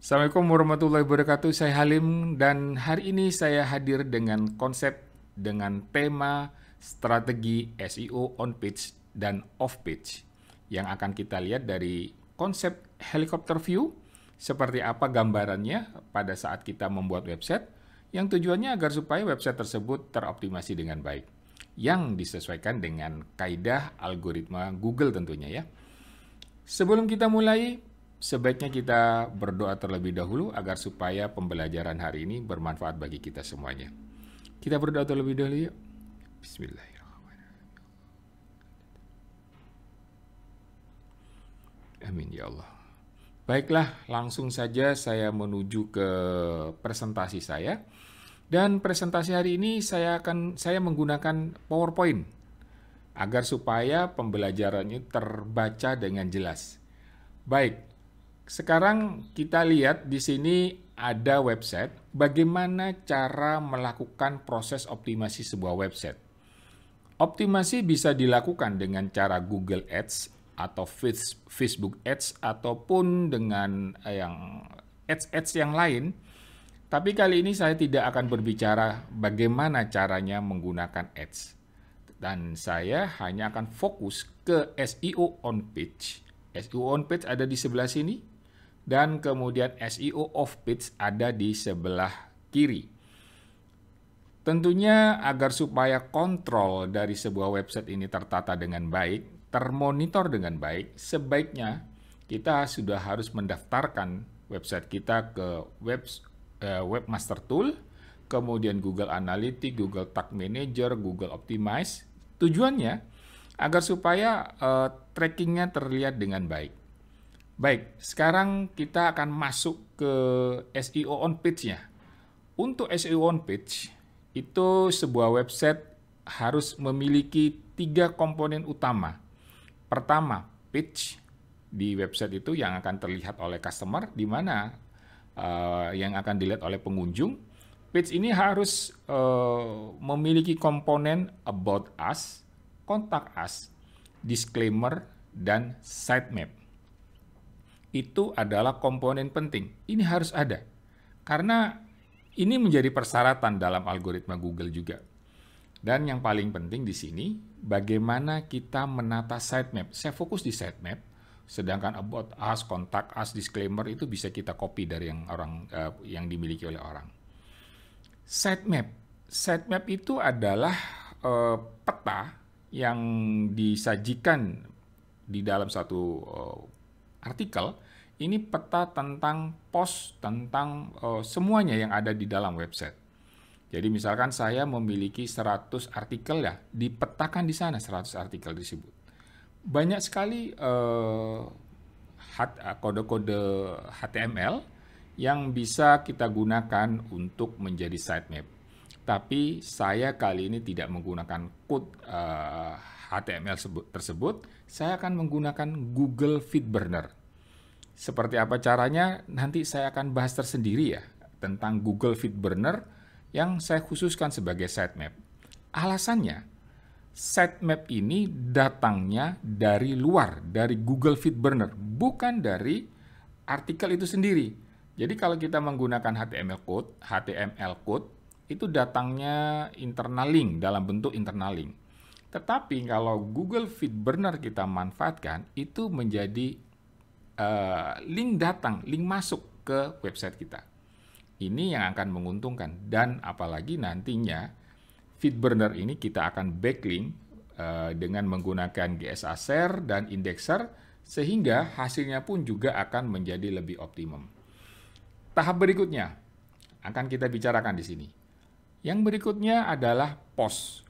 Assalamualaikum warahmatullahi wabarakatuh. Saya Halim dan hari ini saya hadir dengan konsep dengan tema strategi SEO on page dan off page yang akan kita lihat dari konsep helikopter view seperti apa gambarannya pada saat kita membuat website yang tujuannya agar supaya website tersebut teroptimasi dengan baik yang disesuaikan dengan kaidah algoritma Google tentunya ya. Sebelum kita mulai, sebaiknya kita berdoa terlebih dahulu agar supaya pembelajaran hari ini bermanfaat bagi kita semuanya. Kita berdoa terlebih dahulu yuk. Bismillahirrahmanirrahim. Amin ya Allah. Baiklah, langsung saja saya menuju ke presentasi saya. Dan presentasi hari ini saya menggunakan PowerPoint agar supaya pembelajarannya terbaca dengan jelas. Baik, sekarang kita lihat di sini ada website, bagaimana cara melakukan proses optimasi sebuah website. Optimasi bisa dilakukan dengan cara Google Ads atau Facebook Ads ataupun dengan yang ads yang lain. Tapi kali ini saya tidak akan berbicara bagaimana caranya menggunakan ads. Dan saya hanya akan fokus ke SEO on page. SEO on page ada di sebelah sini, dan kemudian SEO off page ada di sebelah kiri. Tentunya agar supaya kontrol dari sebuah website ini tertata dengan baik, termonitor dengan baik, sebaiknya kita sudah harus mendaftarkan website kita ke Webmaster Tool, kemudian Google Analytics, Google Tag Manager, Google Optimize. Tujuannya agar supaya trackingnya terlihat dengan baik. Baik, sekarang kita akan masuk ke SEO on page-nya. Untuk SEO on page, itu sebuah website harus memiliki 3 komponen utama. Pertama, page di website itu yang akan terlihat oleh customer, di mana yang akan dilihat oleh pengunjung. Page ini harus memiliki komponen About Us, Contact Us, Disclaimer, dan Sitemap. Itu adalah komponen penting. Ini harus ada. Karena ini menjadi persyaratan dalam algoritma Google juga. Dan yang paling penting di sini, bagaimana kita menata sitemap. Saya fokus di sitemap, sedangkan About Us, Contact Us, Disclaimer itu bisa kita copy dari yang dimiliki oleh orang. Sitemap itu adalah peta yang disajikan di dalam satu artikel. Ini peta tentang post, tentang semuanya yang ada di dalam website. Jadi misalkan saya memiliki 100 artikel ya, dipetakan di sana 100 artikel tersebut. Banyak sekali kode-kode HTML yang bisa kita gunakan untuk menjadi sitemap. Tapi saya kali ini tidak menggunakan code HTML tersebut, saya akan menggunakan Google Feedburner. Seperti apa caranya, nanti saya akan bahas tersendiri ya, tentang Google Feedburner yang saya khususkan sebagai sitemap. Alasannya, sitemap ini datangnya dari luar, dari Google Feedburner, bukan dari artikel itu sendiri. Jadi kalau kita menggunakan HTML code itu datangnya internal link, dalam bentuk internal link. Tetapi kalau Google Feedburner kita manfaatkan, itu menjadi link masuk ke website kita. Ini yang akan menguntungkan, dan apalagi nantinya Feedburner ini kita akan backlink dengan menggunakan GSA Share dan Indexer, sehingga hasilnya pun juga akan menjadi lebih optimum. Tahap berikutnya akan kita bicarakan di sini. Yang berikutnya adalah post.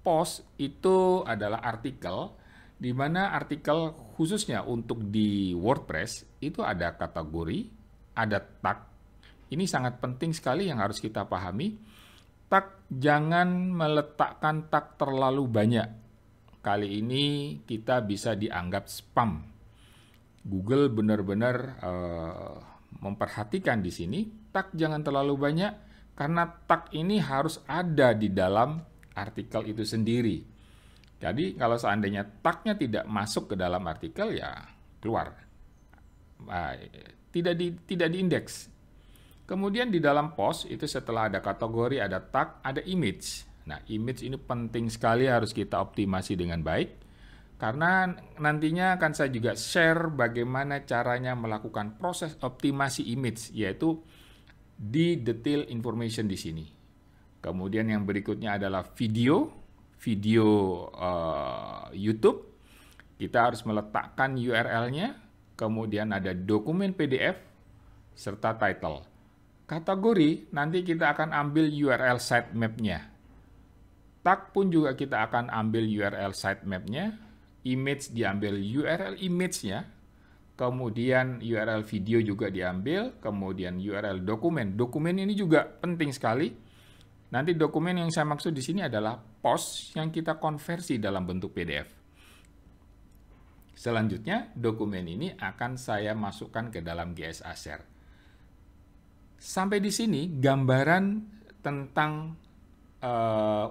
Post itu adalah artikel, di mana artikel khususnya untuk di WordPress itu ada kategori, ada tag. Ini sangat penting sekali yang harus kita pahami. Tag, jangan meletakkan tag terlalu banyak. Kali ini kita bisa dianggap spam. Google benar-benar memperhatikan di sini, tag jangan terlalu banyak, karena tag ini harus ada di dalam artikel itu sendiri. Jadi kalau seandainya tagnya tidak masuk ke dalam artikel, ya keluar. tidak diindeks. Kemudian di dalam post itu setelah ada kategori, ada tag, ada image. Nah, image ini penting sekali, harus kita optimasi dengan baik. Karena nantinya akan saya juga share bagaimana caranya melakukan proses optimasi image, yaitu di detail information di sini. Kemudian yang berikutnya adalah video YouTube. Kita harus meletakkan URL-nya, kemudian ada dokumen PDF, serta title. Kategori, nanti kita akan ambil URL sitemap-nya. Tag pun juga kita akan ambil URL sitemap-nya. Image diambil URL image-nya. Kemudian URL video juga diambil. Kemudian URL dokumen. Dokumen ini juga penting sekali. Nanti dokumen yang saya maksud di sini adalah post yang kita konversi dalam bentuk PDF. Selanjutnya, dokumen ini akan saya masukkan ke dalam GSA Share. Sampai di sini gambaran tentang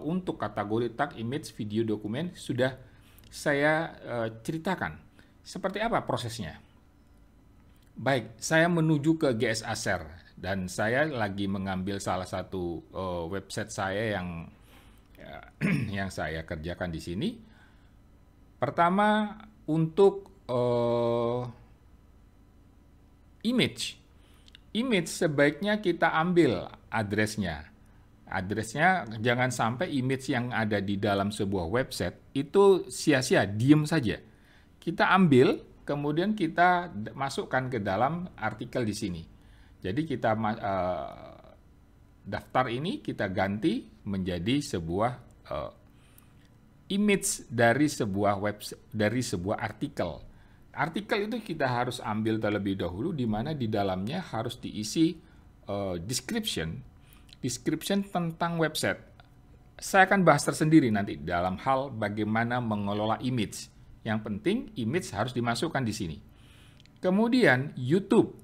untuk kategori tag, image, video, dokumen sudah saya ceritakan. Seperti apa prosesnya? Baik, saya menuju ke GSA Share dan saya lagi mengambil salah satu website saya yang saya kerjakan di sini. Pertama, untuk image. Image sebaiknya kita ambil address-nya. Address-nya jangan sampai image yang ada di dalam sebuah website itu sia-sia, diem saja. Kita ambil, kemudian kita masukkan ke dalam artikel di sini. Jadi kita daftar ini kita ganti menjadi sebuah image dari sebuah website, dari sebuah artikel. Artikel itu kita harus ambil terlebih dahulu, di mana di dalamnya harus diisi description tentang website. Saya akan bahas tersendiri nanti dalam hal bagaimana mengelola image. Yang penting image harus dimasukkan di sini. Kemudian YouTube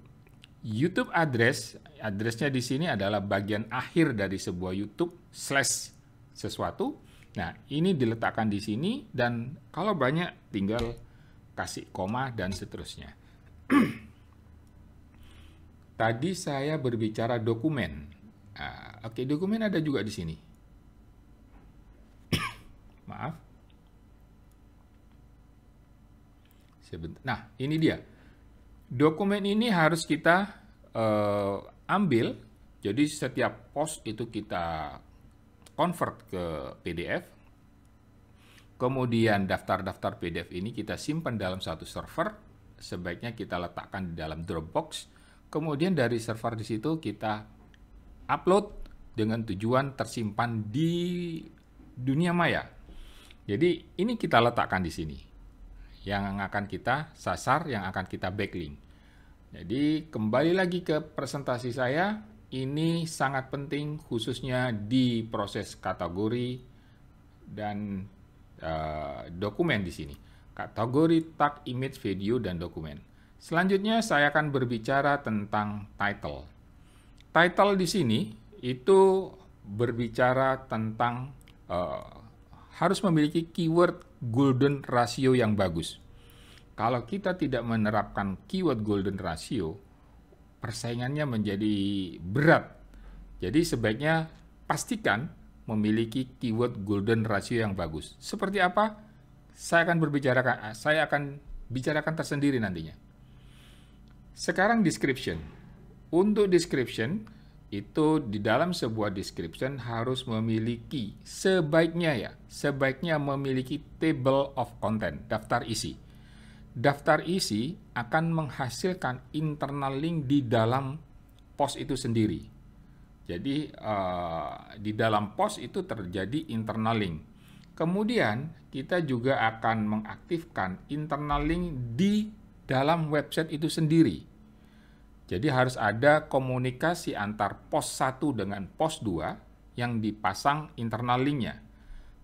address-nya di sini adalah bagian akhir dari sebuah YouTube / sesuatu. Nah, ini diletakkan di sini dan kalau banyak tinggal kasih koma dan seterusnya. Tadi saya berbicara dokumen. Oke, dokumen ada juga di sini. Maaf. Sebentar. Nah, ini dia. Dokumen ini harus kita ambil. Jadi setiap post itu kita convert ke PDF. Kemudian daftar-daftar PDF ini kita simpan dalam satu server, sebaiknya kita letakkan di dalam Dropbox. Kemudian dari server di situ kita upload dengan tujuan tersimpan di dunia maya. Jadi ini kita letakkan di sini. Yang akan kita sasar, yang akan kita backlink. Jadi kembali lagi ke presentasi saya, ini sangat penting khususnya di proses kategori dan dokumen di sini. Kategori, tag, image, video, dan dokumen. Selanjutnya saya akan berbicara tentang title. Title di sini itu berbicara tentang harus memiliki keyword golden ratio yang bagus. Kalau kita tidak menerapkan keyword golden ratio, persaingannya menjadi berat. Jadi sebaiknya pastikan memiliki keyword golden ratio yang bagus. Seperti apa? Saya akan bicarakan tersendiri nantinya. Sekarang description. Untuk description itu di dalam sebuah description harus memiliki sebaiknya memiliki table of content, daftar isi. Daftar isi akan menghasilkan internal link di dalam post itu sendiri. Jadi di dalam post itu terjadi internal link. Kemudian kita juga akan mengaktifkan internal link di dalam website itu sendiri. Jadi harus ada komunikasi antar post 1 dengan post 2 yang dipasang internal linknya.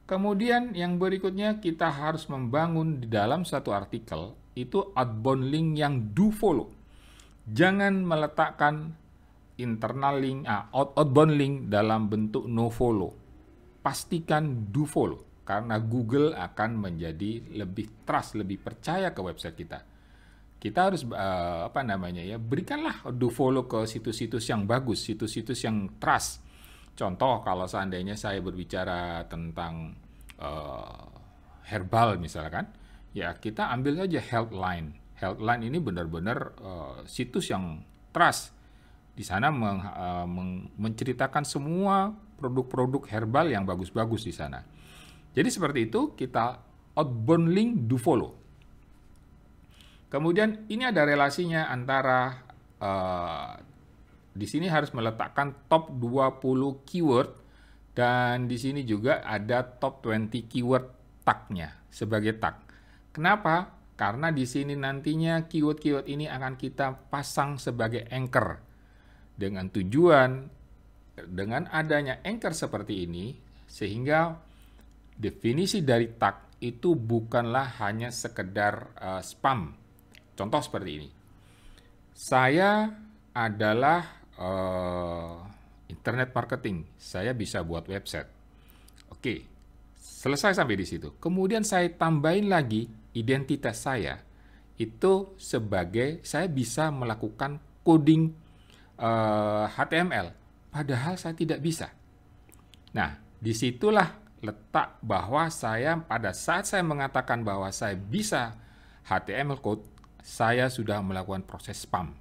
Kemudian yang berikutnya kita harus membangun di dalam satu artikel itu outbound link yang do follow. Jangan meletakkan internal link, outbound link dalam bentuk no follow. Pastikan do follow, karena Google akan menjadi lebih trust, lebih percaya ke website kita. kita harus berikanlah do follow ke situs-situs yang bagus, situs-situs yang trust. Contoh, kalau seandainya saya berbicara tentang herbal misalkan, ya kita ambil saja Healthline. Healthline ini benar-benar situs yang trust. Di sana menceritakan semua produk-produk herbal yang bagus-bagus di sana. Jadi seperti itu, kita outbound link do follow. Kemudian ini ada relasinya antara di sini harus meletakkan top 20 keyword, dan di sini juga ada top 20 keyword tag-nya sebagai tag. Kenapa? Karena di sini nantinya keyword-keyword ini akan kita pasang sebagai anchor. Dengan tujuan, dengan adanya anchor seperti ini, sehingga definisi dari tag itu bukanlah hanya sekedar spam. Contoh seperti ini. Saya adalah internet marketing. Saya bisa buat website. Oke, selesai sampai di situ. Kemudian saya tambahin lagi identitas saya. Itu sebagai saya bisa melakukan coding HTML. Padahal saya tidak bisa. Nah, disitulah letak bahwa saya pada saat saya mengatakan bahwa saya bisa HTML code, saya sudah melakukan proses spam.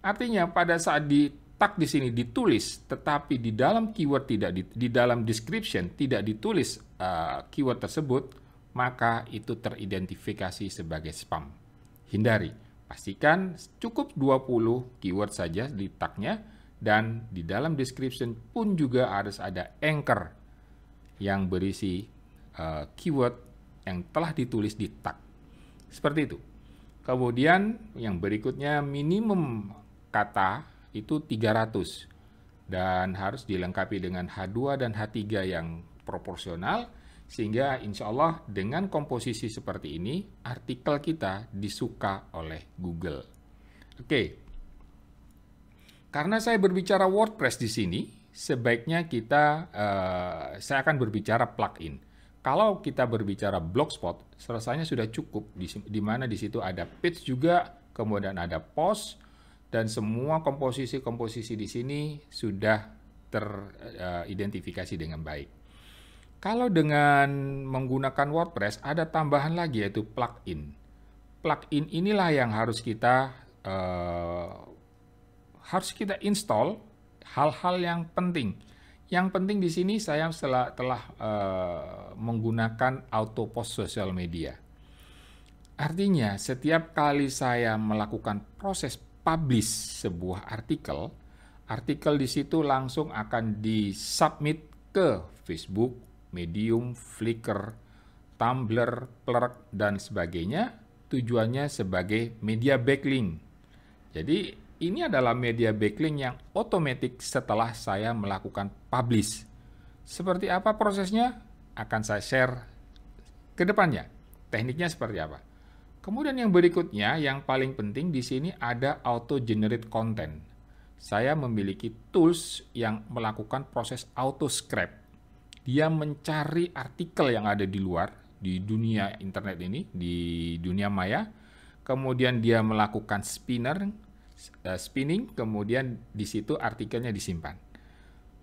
Artinya pada saat di tag di sini ditulis, tetapi di dalam keyword di dalam description tidak ditulis keyword tersebut, maka itu teridentifikasi sebagai spam. Hindari. Pastikan cukup 20 keyword saja di tagnya, dan di dalam description pun juga harus ada anchor yang berisi keyword yang telah ditulis di tag. Seperti itu. Kemudian yang berikutnya, minimum kata itu 300 dan harus dilengkapi dengan H2 dan H3 yang proporsional, sehingga insya Allah dengan komposisi seperti ini artikel kita disuka oleh Google. Oke, karena saya berbicara WordPress di sini, sebaiknya saya akan berbicara plugin. Kalau kita berbicara Blogspot, rasanya sudah cukup, di mana di situ ada page juga, kemudian ada post, dan semua komposisi-komposisi di sini sudah teridentifikasi dengan baik. Kalau dengan menggunakan WordPress, ada tambahan lagi yaitu plugin. Plugin inilah yang harus kita install, hal-hal yang penting. Yang penting di sini saya telah menggunakan auto post sosial media. Artinya setiap kali saya melakukan proses publish sebuah artikel di situ langsung akan disubmit ke Facebook, Medium, Flickr, Tumblr, Plurk, dan sebagainya. Tujuannya sebagai media backlink. Jadi ini adalah media backlink yang otomatis setelah saya melakukan publish. Seperti apa prosesnya? Akan saya share ke depannya. Tekniknya seperti apa? Kemudian yang berikutnya, yang paling penting di sini ada auto generate content. Saya memiliki tools yang melakukan proses auto scrap. Dia mencari artikel yang ada di luar, di dunia internet ini, di dunia maya. Kemudian dia melakukan spinning, kemudian di situ artikelnya disimpan.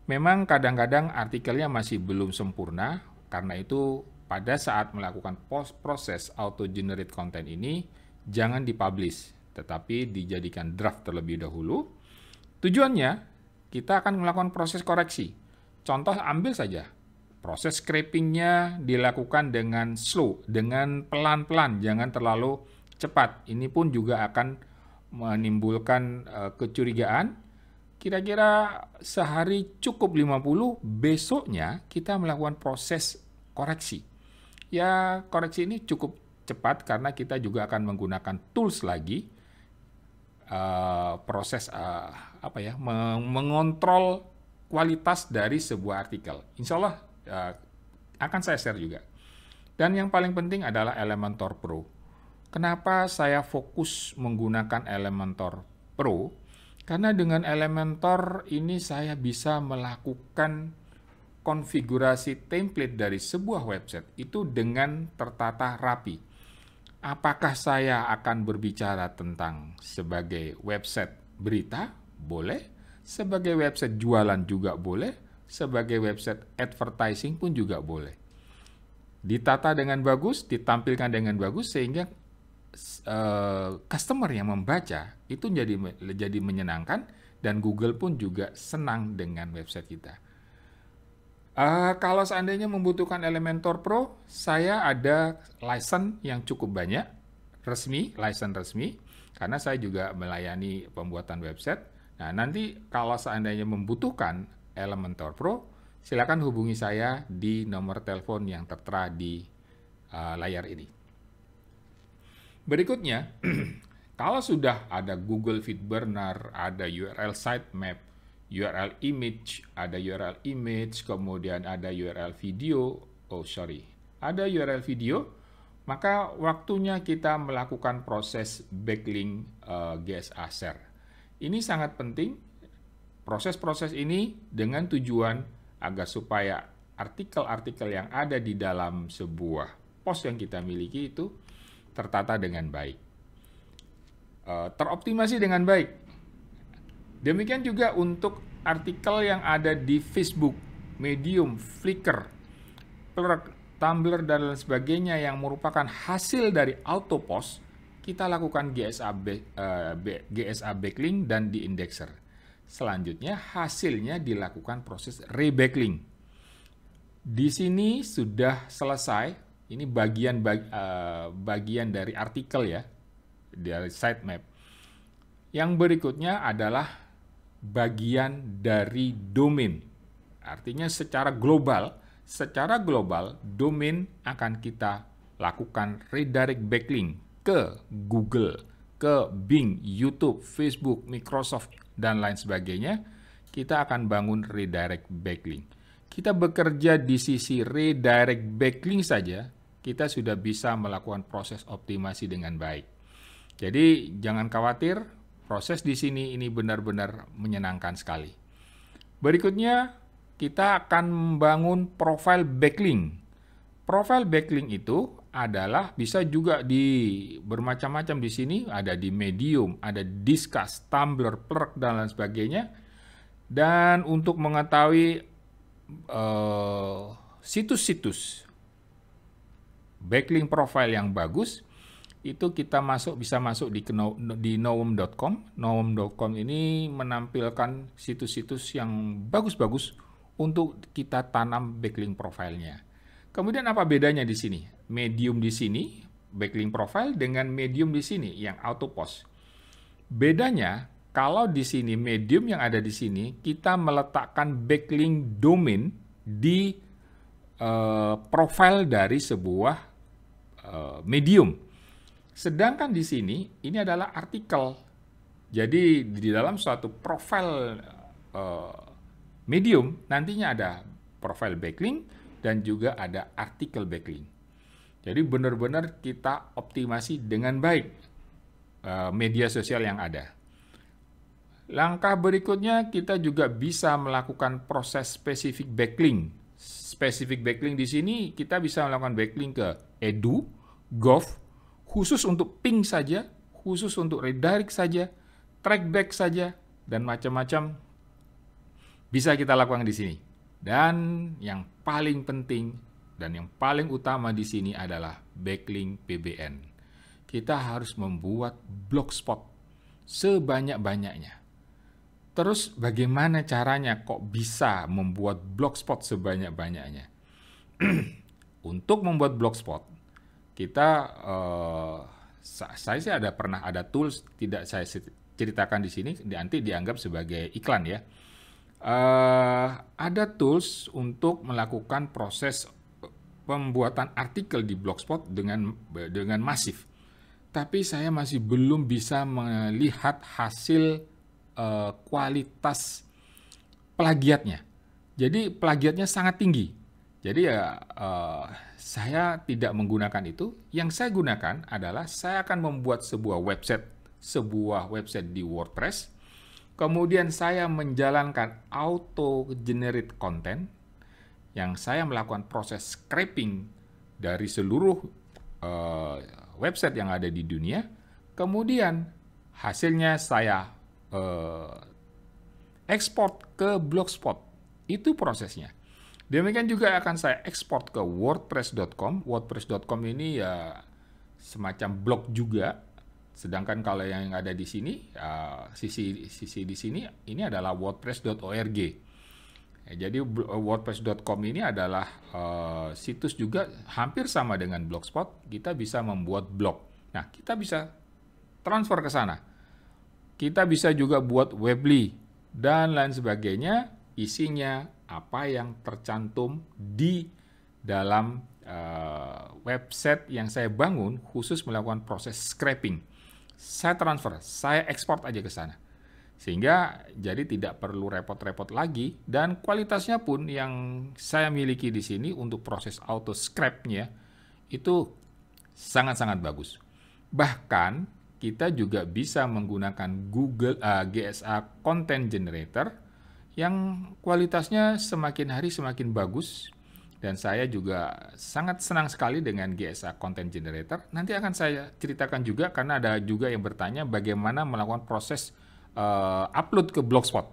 Memang kadang-kadang artikelnya masih belum sempurna, karena itu pada saat melakukan proses auto-generate content ini, jangan dipublish, tetapi dijadikan draft terlebih dahulu. Tujuannya, kita akan melakukan proses koreksi. Contoh, ambil saja. Proses scrapingnya dilakukan dengan slow, dengan pelan-pelan, jangan terlalu cepat. Ini pun juga akan menimbulkan kecurigaan. Kira-kira sehari cukup 50, besoknya kita melakukan proses koreksi. Ya, koreksi ini cukup cepat karena kita juga akan menggunakan tools lagi, proses mengontrol kualitas dari sebuah artikel. Insya Allah akan saya share juga. Dan yang paling penting adalah Elementor Pro. Kenapa saya fokus menggunakan Elementor Pro? Karena dengan Elementor ini saya bisa melakukan konfigurasi template dari sebuah website itu dengan tertata rapi. Apakah saya akan berbicara tentang sebagai website berita? Boleh. Sebagai website jualan juga boleh. Sebagai website advertising pun juga boleh. Ditata dengan bagus, ditampilkan dengan bagus, sehingga customer yang membaca itu jadi menyenangkan, dan Google pun juga senang dengan website kita. Kalau seandainya membutuhkan Elementor Pro, saya ada license yang cukup banyak, license resmi, karena saya juga melayani pembuatan website. Nah, nanti kalau seandainya membutuhkan Elementor Pro, silakan hubungi saya di nomor telepon yang tertera di layar ini. Berikutnya, kalau sudah ada Google Feedburner, ada URL sitemap, URL image, kemudian ada URL video, ada URL video, maka waktunya kita melakukan proses backlink GSA share. Ini sangat penting, proses-proses ini dengan tujuan agar supaya artikel-artikel yang ada di dalam sebuah post yang kita miliki itu tertata dengan baik, teroptimasi dengan baik. Demikian juga untuk artikel yang ada di Facebook, Medium, Flickr, Plurk, Tumblr, dan lain sebagainya yang merupakan hasil dari auto post, kita lakukan GSA backlink dan di indexer. Selanjutnya hasilnya dilakukan proses rebacklink. Di sini sudah selesai. Ini bagian dari artikel ya, dari sitemap. Yang berikutnya adalah bagian dari domain. Artinya secara global domain akan kita lakukan redirect backlink ke Google, ke Bing, YouTube, Facebook, Microsoft, dan lain sebagainya. Kita akan bangun redirect backlink. Kita bekerja di sisi redirect backlink saja, kita sudah bisa melakukan proses optimasi dengan baik. Jadi jangan khawatir, proses di sini ini benar-benar menyenangkan sekali. Berikutnya, kita akan membangun profile backlink. Profile backlink itu adalah bisa juga bermacam-macam di sini, ada di Medium, ada Disqus, Tumblr, Plurk, dan lain sebagainya. Dan untuk mengetahui situs-situs backlink profile yang bagus, itu kita bisa masuk di Knowem.com. Knowem.com ini menampilkan situs-situs yang bagus-bagus untuk kita tanam backlink profilnya. Kemudian apa bedanya di sini? Medium di sini, backlink profile, dengan Medium di sini yang auto post. Bedanya, kalau di sini Medium yang ada di sini, kita meletakkan backlink domain di profile dari sebuah medium. Sedangkan di sini, ini adalah artikel. Jadi di dalam suatu profile medium, nantinya ada profile backlink dan juga ada artikel backlink. Jadi benar-benar kita optimasi dengan baik media sosial yang ada. Langkah berikutnya, kita juga bisa melakukan proses spesifik backlink. Spesifik backlink di sini, kita bisa melakukan backlink ke edu, gov, khusus untuk ping saja, khusus untuk redirect saja, trackback saja, dan macam-macam bisa kita lakukan di sini. Dan yang paling penting dan yang paling utama di sini adalah backlink PBN. Kita harus membuat blogspot sebanyak-banyaknya. Terus bagaimana caranya kok bisa membuat blogspot sebanyak-banyaknya? Untuk membuat blogspot, saya sih pernah ada tools, tidak saya ceritakan di sini, nanti dianggap sebagai iklan ya. Ada tools untuk melakukan proses pembuatan artikel di blogspot dengan masif. Tapi saya masih belum bisa melihat hasil kualitas plagiatnya. Jadi plagiatnya sangat tinggi. Jadi saya tidak menggunakan itu. Yang saya gunakan adalah saya akan membuat sebuah website di WordPress. Kemudian saya menjalankan auto generate content yang saya melakukan proses scraping dari seluruh website yang ada di dunia, kemudian hasilnya saya ekspor ke Blogspot. Itu prosesnya. Demikian juga akan saya ekspor ke WordPress.com. WordPress.com ini ya semacam blog juga. Sedangkan kalau yang ada di sini, sisi di sini, ini adalah WordPress.org. Jadi WordPress.com ini adalah situs juga hampir sama dengan Blogspot. Kita bisa membuat blog. Nah, kita bisa transfer ke sana. Kita bisa juga buat Weebly dan lain sebagainya. Isinya apa yang tercantum di dalam website yang saya bangun khusus melakukan proses scraping. Saya transfer, saya ekspor aja ke sana. Sehingga jadi tidak perlu repot-repot lagi dan kualitasnya pun yang saya miliki di sini untuk proses auto scrape-nya itu sangat-sangat bagus. Bahkan kita juga bisa menggunakan Google GSA Content Generator yang kualitasnya semakin hari semakin bagus. Dan saya juga sangat senang sekali dengan GSA Content Generator. Nanti akan saya ceritakan juga karena ada juga yang bertanya bagaimana melakukan proses upload ke Blogspot.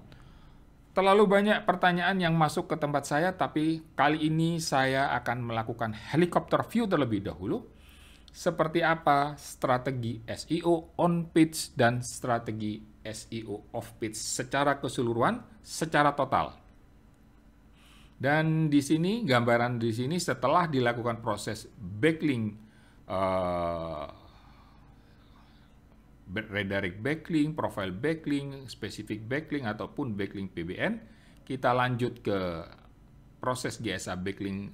Terlalu banyak pertanyaan yang masuk ke tempat saya, tapi kali ini saya akan melakukan helicopter view terlebih dahulu. Seperti apa strategi SEO on page dan strategi SEO off page secara keseluruhan, secara total. Dan di sini, gambaran di sini setelah dilakukan proses backlink, redirect backlink, profile backlink, specific backlink, ataupun backlink PBN, kita lanjut ke proses GSA backlink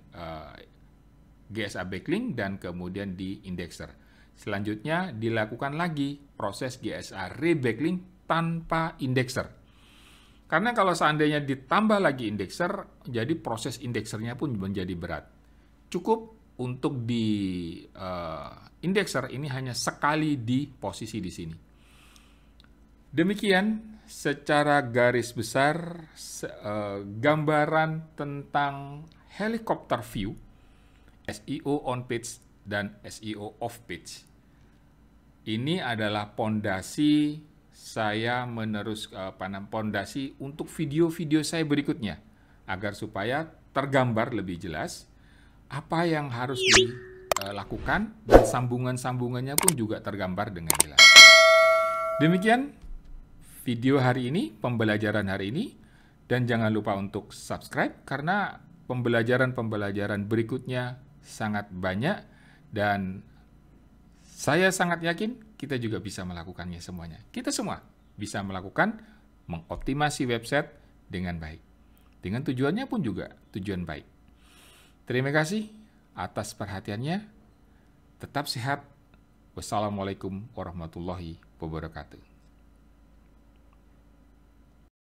dan kemudian di indexer. Selanjutnya dilakukan lagi proses GSA rebacklink tanpa indexer. Karena kalau seandainya ditambah lagi indexer, jadi proses indexernya pun menjadi berat. Cukup untuk di indexer ini hanya sekali di posisi di sini. Demikian secara garis besar gambaran tentang helicopter view, SEO on page dan SEO off page. Ini adalah pondasi saya pondasi untuk video-video saya berikutnya agar supaya tergambar lebih jelas apa yang harus dilakukan dan sambungan-sambungannya pun juga tergambar dengan jelas. Demikian video hari ini, pembelajaran hari ini, dan jangan lupa untuk subscribe karena pembelajaran-pembelajaran berikutnya sangat banyak dan saya sangat yakin kita juga bisa melakukannya semuanya. Kita semua bisa melakukan mengoptimasi website dengan baik. Dengan tujuannya pun juga tujuan baik. Terima kasih atas perhatiannya. Tetap sehat. Wassalamualaikum warahmatullahi wabarakatuh.